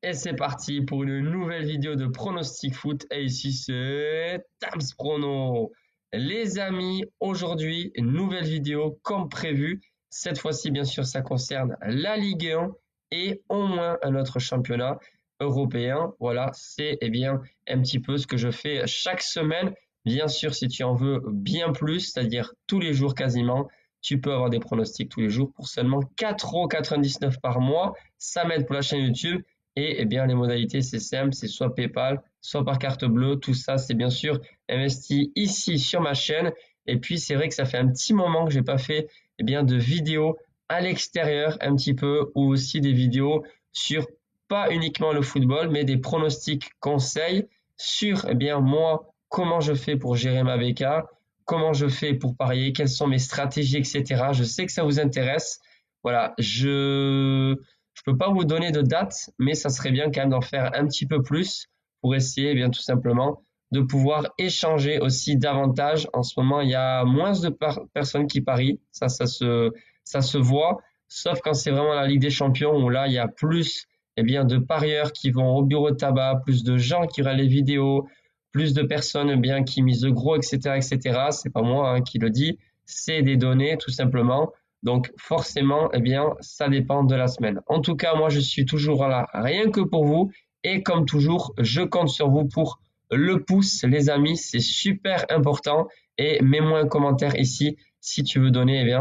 Et c'est parti pour une nouvelle vidéo de pronostic foot. Et ici, c'est Tams Prono. Les amis, aujourd'hui, une nouvelle vidéo comme prévu. Cette fois-ci, bien sûr, ça concerne la Ligue 1 et au moins un autre championnat européen. Voilà, c'est bien un petit peu ce que je fais chaque semaine. Bien sûr, si tu en veux bien plus, c'est-à-dire tous les jours quasiment, tu peux avoir des pronostics tous les jours pour seulement 4,99 € par mois. Ça m'aide pour la chaîne YouTube. Et les modalités, c'est simple, c'est soit PayPal, soit par carte bleue. Tout ça, c'est bien sûr investi ici sur ma chaîne. Et puis, c'est vrai que ça fait un petit moment que j'ai pas fait de vidéos à l'extérieur un petit peu, ou aussi des vidéos sur pas uniquement le football, mais des pronostics conseils sur moi, comment je fais pour gérer ma BK, comment je fais pour parier, quelles sont mes stratégies, etc. Je sais que ça vous intéresse. Voilà, je peux pas vous donner de date, mais ça serait bien quand même d'en faire un petit peu plus pour essayer tout simplement de pouvoir échanger aussi davantage. En ce moment, il y a moins de personnes qui parient, ça se voit, sauf quand c'est vraiment la Ligue des Champions où là, il y a plus de parieurs qui vont au bureau de tabac, plus de gens qui regardent les vidéos, plus de personnes qui misent de gros, etc., etc. C'est pas moi qui le dis, c'est des données tout simplement. Donc forcément, ça dépend de la semaine. En tout cas, moi, je suis toujours là, rien que pour vous. Et comme toujours, je compte sur vous pour le pouce, les amis. C'est super important. Et mets-moi un commentaire ici si tu veux donner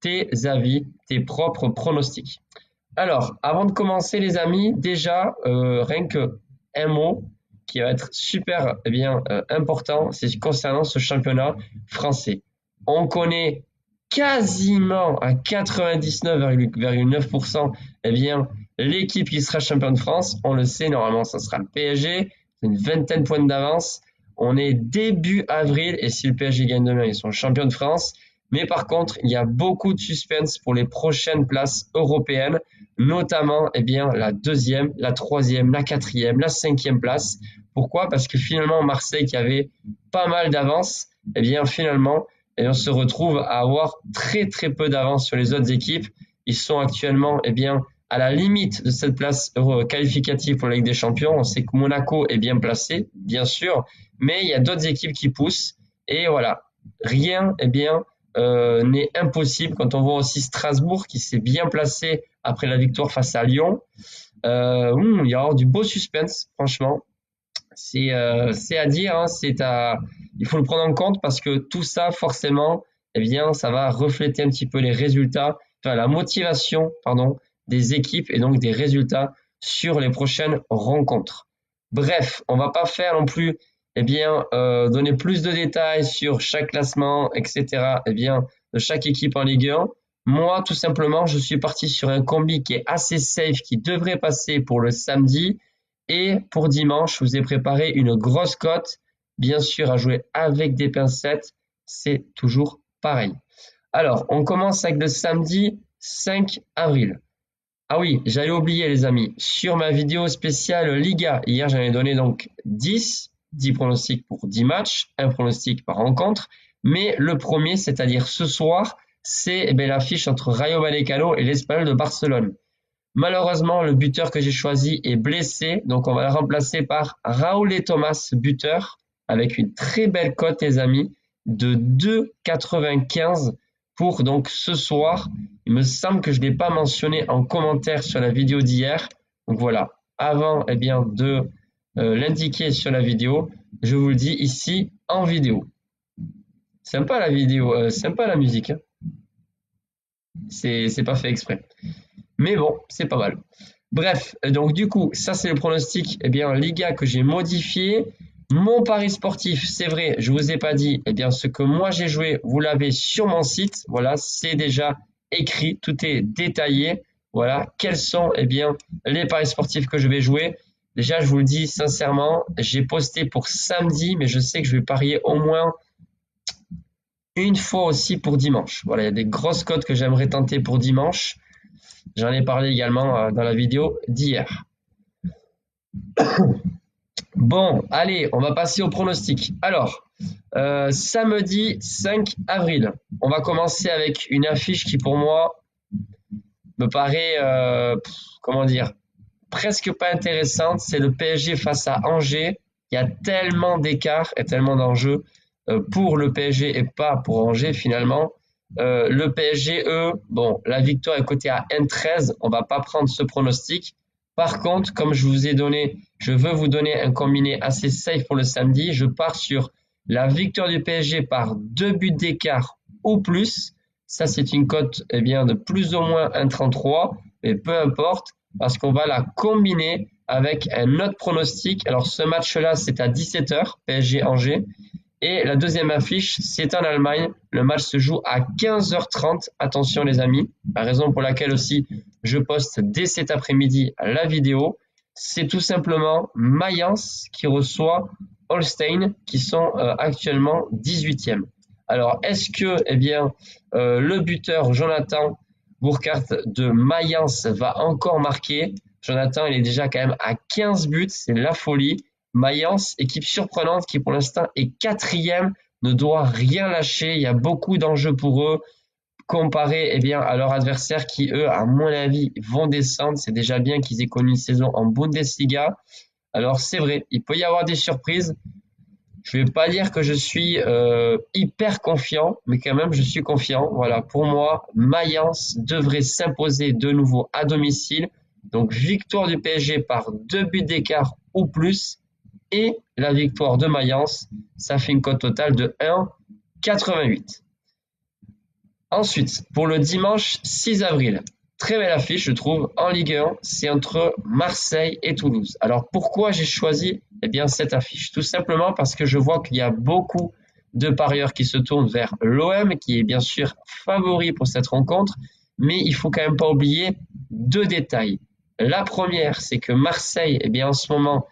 tes avis, tes propres pronostics. Alors, avant de commencer, les amis, déjà, rien que un mot qui va être super important, c'est concernant ce championnat français. On connaît quasiment à 99,9% l'équipe qui sera champion de France. On le sait, normalement, ça sera le PSG. C'est une vingtaine de points d'avance. On est début avril et si le PSG gagne demain, ils sont champions de France. Mais par contre, il y a beaucoup de suspense pour les prochaines places européennes, notamment la deuxième, la troisième, la quatrième, la cinquième place. Pourquoi? Parce que finalement, Marseille qui avait pas mal d'avance, finalement, on se retrouve à avoir très très peu d'avance sur les autres équipes. Ils sont actuellement à la limite de cette place qualificative pour la Ligue des Champions. On sait que Monaco est bien placé, bien sûr, mais il y a d'autres équipes qui poussent. Et voilà, rien n'est impossible. Quand on voit aussi Strasbourg qui s'est bien placé après la victoire face à Lyon, il y aura du beau suspense, franchement. C'est à dire, hein, il faut le prendre en compte parce que tout ça, forcément, ça va refléter un petit peu les résultats, la motivation, des équipes et donc des résultats sur les prochaines rencontres. Bref, on va pas faire non plus, donner plus de détails sur chaque classement, etc., de chaque équipe en Ligue 1. Moi, tout simplement, je suis parti sur un combi qui est assez safe, qui devrait passer pour le samedi. Et pour dimanche, je vous ai préparé une grosse cote, bien sûr à jouer avec des pincettes, c'est toujours pareil. Alors, on commence avec le samedi 5 avril. Ah oui, j'allais oublier les amis, sur ma vidéo spéciale Liga, hier j'en ai donné donc 10 pronostics pour 10 matchs, un pronostic par rencontre, mais le premier, c'est-à-dire ce soir, c'est l'affiche entre Rayo Vallecano et l'Espagnol de Barcelone. Malheureusement, le buteur que j'ai choisi est blessé, donc on va le remplacer par Raúl Thomas, buteur, avec une très belle cote, les amis, de 2,95 pour donc ce soir. Il me semble que je ne l'ai pas mentionné en commentaire sur la vidéo d'hier. Donc voilà, avant de l'indiquer sur la vidéo, je vous le dis ici en vidéo. Sympa la vidéo, sympa la musique. Hein. C'est pas fait exprès. Mais bon, c'est pas mal. Bref, donc du coup, ça c'est le pronostic Liga que j'ai modifié. Mon pari sportif, c'est vrai, je vous ai pas dit ce que moi j'ai joué, vous l'avez sur mon site. Voilà, c'est déjà écrit, tout est détaillé. Voilà, quels sont les paris sportifs que je vais jouer. Déjà, je vous le dis sincèrement, j'ai posté pour samedi, mais je sais que je vais parier au moins une fois aussi pour dimanche. Voilà, il y a des grosses cotes que j'aimerais tenter pour dimanche. J'en ai parlé également dans la vidéo d'hier. Bon, allez, on va passer au pronostic. Alors, samedi 5 avril, on va commencer avec une affiche qui pour moi me paraît, presque pas intéressante, c'est le PSG face à Angers. Il y a tellement d'écart et tellement d'enjeux pour le PSG et pas pour Angers finalement. Le PSG, eux, bon, la victoire est cotée à 1,13. On va pas prendre ce pronostic. Par contre, comme je veux vous donner un combiné assez safe pour le samedi. Je pars sur la victoire du PSG par 2 buts d'écart ou plus. Ça, c'est une cote de plus ou moins 1,33, mais peu importe, parce qu'on va la combiner avec un autre pronostic. Alors, ce match-là, c'est à 17h, PSG-Angers. Et la deuxième affiche, c'est en Allemagne. Le match se joue à 15h30. Attention les amis, la raison pour laquelle aussi je poste dès cet après-midi la vidéo, c'est tout simplement Mayence qui reçoit Holstein, qui sont actuellement 18e. Alors, est-ce que le buteur Jonathan Burkhardt de Mayence va encore marquer? Jonathan, il est déjà quand même à 15 buts, c'est la folie. Mayence, équipe surprenante qui pour l'instant est 4e, ne doit rien lâcher. Il y a beaucoup d'enjeux pour eux comparé à leurs adversaires qui, eux, à mon avis, vont descendre. C'est déjà bien qu'ils aient connu une saison en Bundesliga. Alors, c'est vrai, il peut y avoir des surprises. Je ne vais pas dire que je suis hyper confiant, mais quand même, je suis confiant. Voilà, pour moi, Mayence devrait s'imposer de nouveau à domicile. Donc, victoire du PSG par 2 buts d'écart ou plus. Et la victoire de Mayence, ça fait une cote totale de 1,88. Ensuite, pour le dimanche 6 avril, très belle affiche, je trouve, en Ligue 1, c'est entre Marseille et Toulouse. Alors, pourquoi j'ai choisi cette affiche? Tout simplement parce que je vois qu'il y a beaucoup de parieurs qui se tournent vers l'OM, qui est bien sûr favori pour cette rencontre, mais il faut quand même pas oublier 2 détails. La première, c'est que Marseille, en ce moment,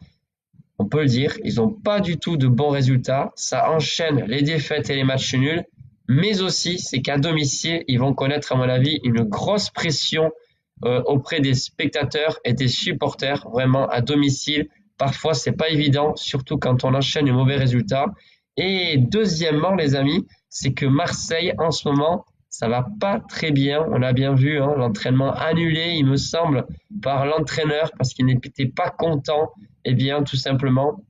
on peut le dire, ils n'ont pas du tout de bons résultats. Ça enchaîne les défaites et les matchs nuls. Mais aussi, c'est qu'à domicile, ils vont connaître, à mon avis, une grosse pression auprès des spectateurs et des supporters. Vraiment, à domicile, parfois, c'est pas évident, surtout quand on enchaîne les mauvais résultats. Et deuxièmement, les amis, c'est que Marseille, en ce moment, ça va pas très bien. On a bien vu l'entraînement annulé, il me semble, par l'entraîneur parce qu'il n'était pas content, tout simplement,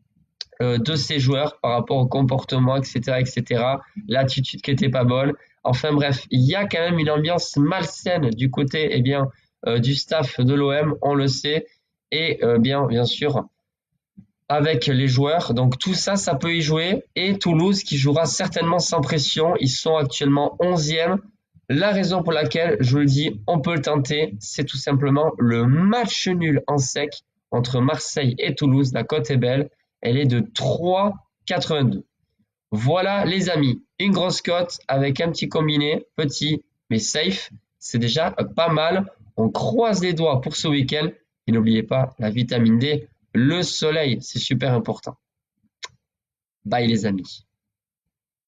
de ses joueurs par rapport au comportement, etc., l'attitude qui était pas bonne. Enfin bref, il y a quand même une ambiance malsaine du côté, du staff de l'OM, on le sait, et bien sûr, avec les joueurs. Donc tout ça, ça peut y jouer. Et Toulouse qui jouera certainement sans pression. Ils sont actuellement 11e. La raison pour laquelle, je vous le dis, on peut le tenter, c'est tout simplement le match nul en sec entre Marseille et Toulouse. La cote est belle. Elle est de 3,82. Voilà les amis, une grosse cote avec un petit combiné, petit mais safe. C'est déjà pas mal. On croise les doigts pour ce week-end. Et n'oubliez pas la vitamine D, le soleil, c'est super important. Bye les amis.